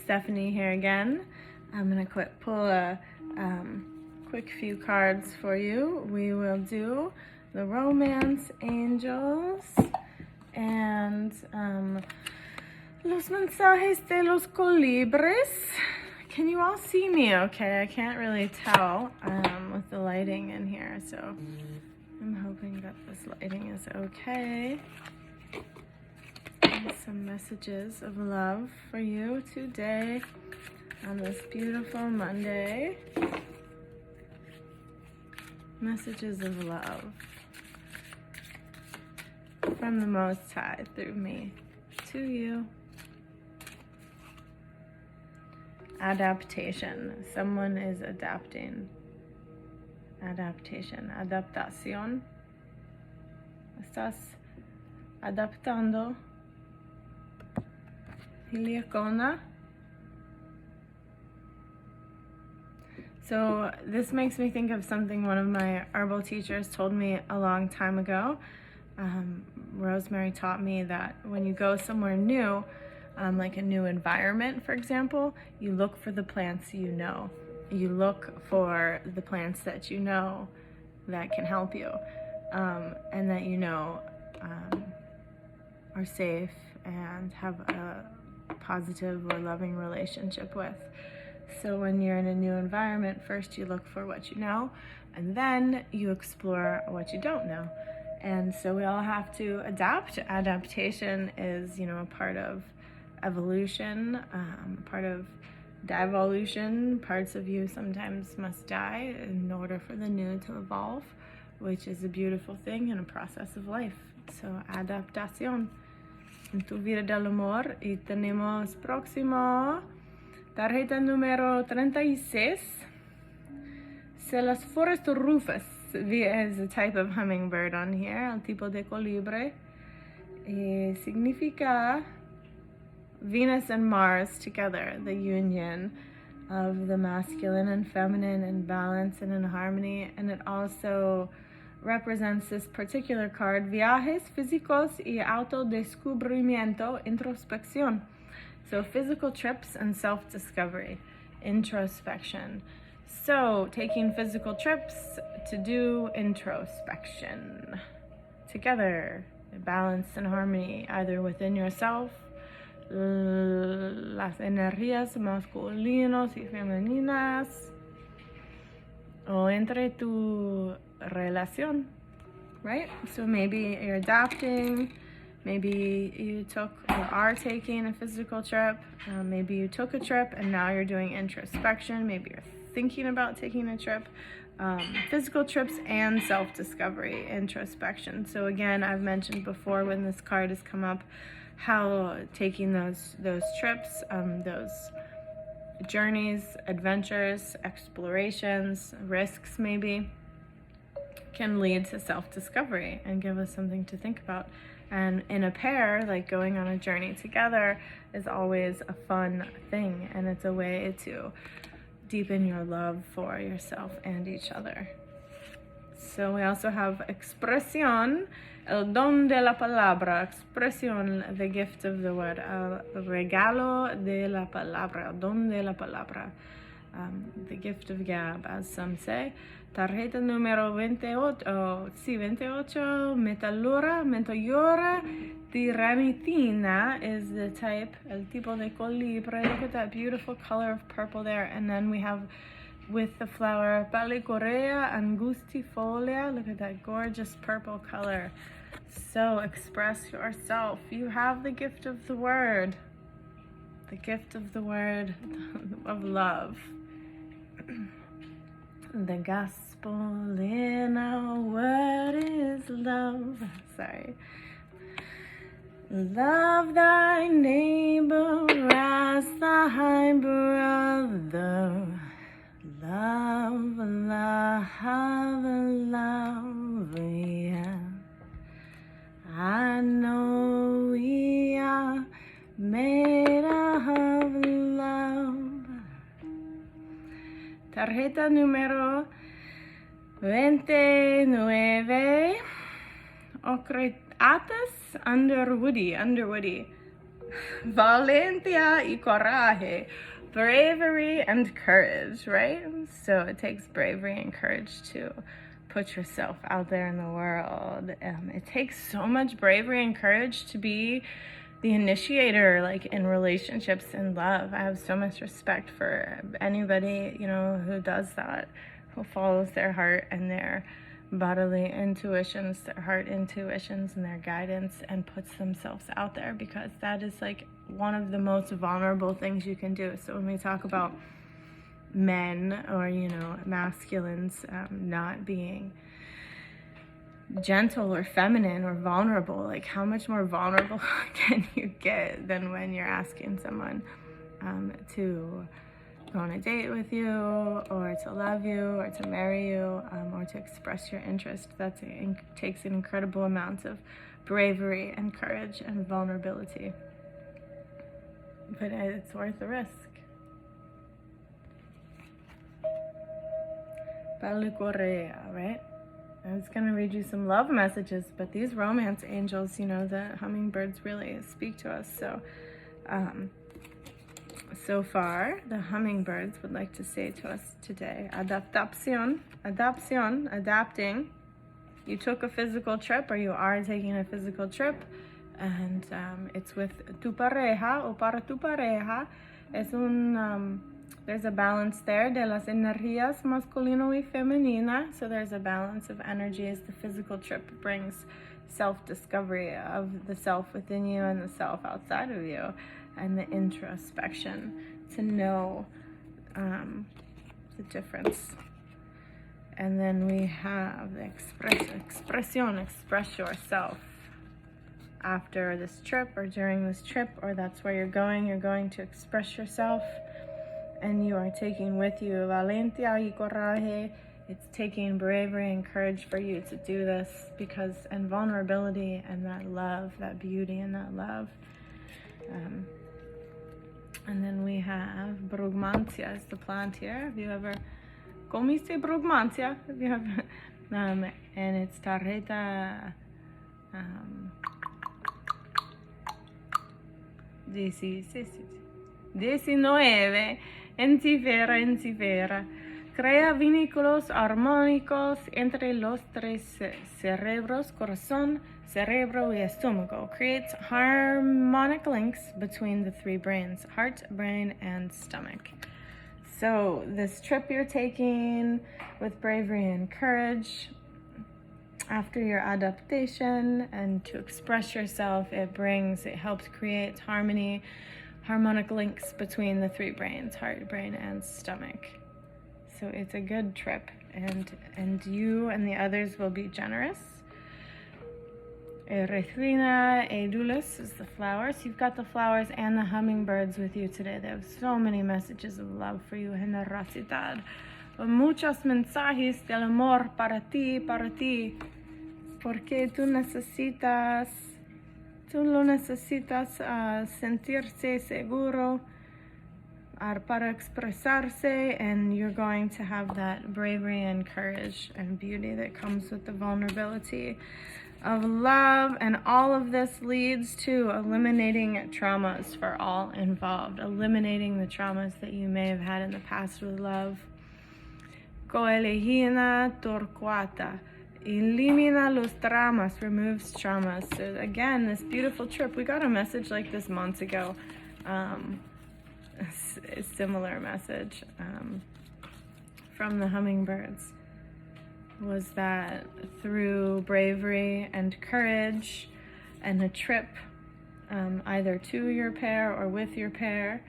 Stephanie here again. I'm gonna pull a quick few cards for you. We will do the Romance Angels and Los Mensajes de los Colibres. Can you all see me okay? I can't really tell with the lighting in here, so I'm hoping that this lighting is okay. And some messages of love for you today on this beautiful Monday. Messages of love from the Most High through me to you. Adaptation. Someone is adapting. Adaptation. Adaptación. Estás adaptando. Heliacona. So this makes me think of something one of my herbal teachers told me a long time ago. Rosemary taught me that when you go somewhere new, like a new environment, for example, you look for the plants you know. You look for the plants that you know that can help you, and that you know are safe and have a positive or loving relationship with. So when you're in a new environment, first you look for what you know, and then you explore what you don't know. And so we all have to adapt. Adaptation is, a part of evolution, part of devolution. Parts of you sometimes must die in order for the new to evolve, which is a beautiful thing in a process of life. So adaptación. En tu vida del amor, y tenemos próximo tarjeta número 36. Se las forest rufus is a type of hummingbird on here, el tipo de colibre. Significa Venus and Mars together, the union of the masculine and feminine in balance and in harmony. And it also represents this particular card, viajes físicos y autodescubrimiento, introspección. So physical trips and self-discovery, introspection. So taking physical trips to do introspection together, balance and harmony, either within yourself, las energías masculinos y femeninas, o entre tu relación, right? So maybe you're adapting, maybe you took or are taking a physical trip, maybe you took a trip and now you're doing introspection, maybe you're thinking about taking a trip. Physical trips and self-discovery, introspection. So again, I've mentioned before when this card has come up how taking those trips, those journeys, adventures, explorations, risks maybe, can lead to self-discovery and give us something to think about. And in a pair, like going on a journey together is always a fun thing, and it's a way to deepen your love for yourself and each other. So we also have expresión, el don de la palabra, expresión, the gift of the word, el regalo de la palabra, el don de la palabra, the gift of gab, as some say. Tarjeta número 28, 28, metallura diramitina is the type, el tipo de colibre. Look at that beautiful color of purple there. And then we have with the flower Palicorea angustifolia. Look at that gorgeous purple color. So express yourself. You have the gift of the word. The gift of the word of love. The gospel in our word is love. Sorry. Love thy neighbor as thy brother. Love, love, love, yeah. I know we are made of love. Tarjeta número 29. Ocreatas underwoody. Valentia y coraje. Bravery and courage, right? So it takes bravery and courage to put yourself out there in the world. It takes so much bravery and courage to be the initiator, like in relationships and love. I have so much respect for anybody, you know, who does that, who follows their heart and their bodily intuitions, their heart intuitions and their guidance, and puts themselves out there, because that is like one of the most vulnerable things you can do. So when we talk about men, or, you know, masculines not being gentle or feminine or vulnerable, like how much more vulnerable can you get than when you're asking someone to go on a date with you, or to love you, or to marry you, or to express your interest. That takes an incredible amount of bravery and courage and vulnerability, but it's worth the risk. Right? I was going to read you some love messages, but these romance angels, you know, the hummingbirds really speak to us. So far, the hummingbirds would like to say to us today, adaptación, adapting. You took a physical trip, or you are taking a physical trip, and it's with tu pareja o para tu pareja. There's a balance there de las energías masculino y femenina. So there's a balance of energies. The physical trip brings self-discovery of the self within you and the self outside of you, and the introspection to know the difference. And then we have the expresión, express yourself after this trip or during this trip, or that's where you're going to express yourself. And you are taking with you valentia y coraje. It's taking bravery and courage for you to do this, because, and vulnerability, and that love, that beauty and that love. And then we have brugmansia is the plant here. Have you ever comiste brugmansia? Have you ever, and it's tarjeta 19. Encifera. Crea vínculos armónicos entre los tres cerebros, corazón, cerebro y estómago. Creates harmonic links between the three brains, heart, brain, and stomach. So this trip you're taking with bravery and courage, after your adaptation and to express yourself, it helps create harmonic links between the three brains, heart, brain, and stomach. So it's a good trip, and you and the others will be generous. Erythrina edulis is the flowers. You've got the flowers and the hummingbirds with you today. They have so many messages of love for you, generosidad. Muchos mensajes del amor para ti, porque tú lo necesitas sentirse seguro para expresarse, and you're going to have that bravery and courage and beauty that comes with the vulnerability of love. And all of this leads to eliminating traumas for all involved, eliminating the traumas that you may have had in the past with love. Coelegina torquata. Elimina los traumas, removes traumas. So again, this beautiful trip, we got a message like this months ago, a similar message from the hummingbirds, was that through bravery and courage and a trip, either to your pair or with your pair,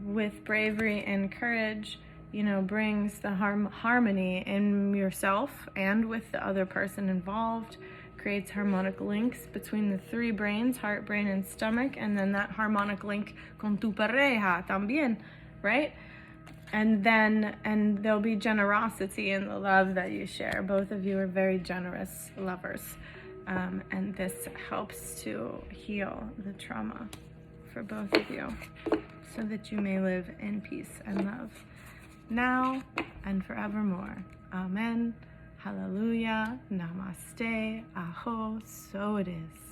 with bravery and courage, you know, brings the harmony in yourself and with the other person involved, creates harmonic links between the three brains, heart, brain, and stomach, and then that harmonic link con tu pareja también, right? And there'll be generosity in the love that you share. Both of you are very generous lovers, and this helps to heal the trauma for both of you, so that you may live in peace and love, now and forevermore. Amen. Hallelujah. Namaste. Aho. So it is.